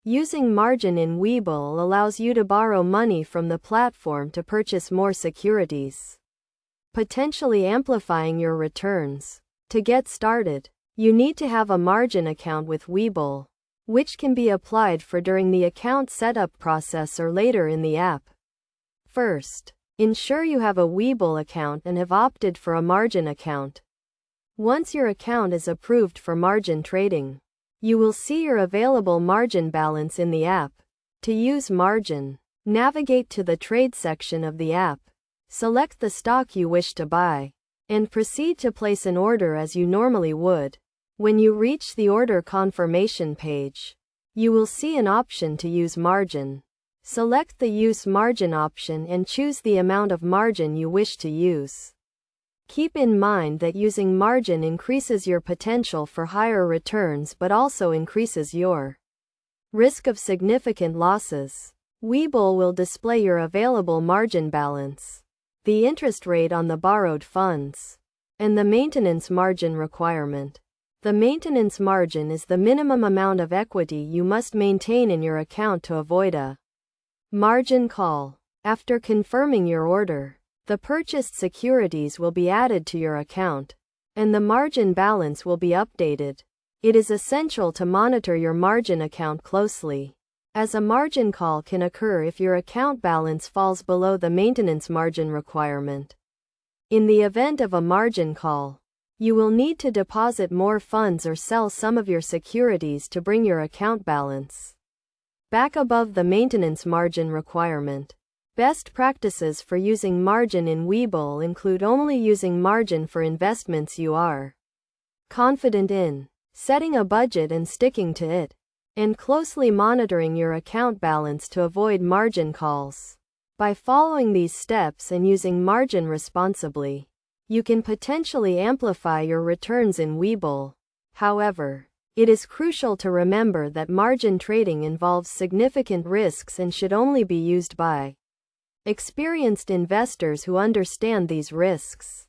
Using margin in Webull allows you to borrow money from the platform to purchase more securities, potentially amplifying your returns. To get started, you need to have a margin account with Webull, which can be applied for during the account setup process or later in the app. First, ensure you have a Webull account and have opted for a margin account. Once your account is approved for margin trading, you will see your available margin balance in the app. To use margin, navigate to the trade section of the app, select the stock you wish to buy, and proceed to place an order as you normally would. When you reach the order confirmation page, you will see an option to use margin. Select the Use Margin option and choose the amount of margin you wish to use. Keep in mind that using margin increases your potential for higher returns but also increases your risk of significant losses. Webull will display your available margin balance, the interest rate on the borrowed funds, and the maintenance margin requirement. The maintenance margin is the minimum amount of equity you must maintain in your account to avoid a margin call. After confirming your order, the purchased securities will be added to your account, and the margin balance will be updated. It is essential to monitor your margin account closely, as a margin call can occur if your account balance falls below the maintenance margin requirement. In the event of a margin call, you will need to deposit more funds or sell some of your securities to bring your account balance back above the maintenance margin requirement. Best practices for using margin in Webull include only using margin for investments you are confident in, setting a budget and sticking to it, and closely monitoring your account balance to avoid margin calls. By following these steps and using margin responsibly, you can potentially amplify your returns in Webull. However, it is crucial to remember that margin trading involves significant risks and should only be used by experienced investors who understand these risks.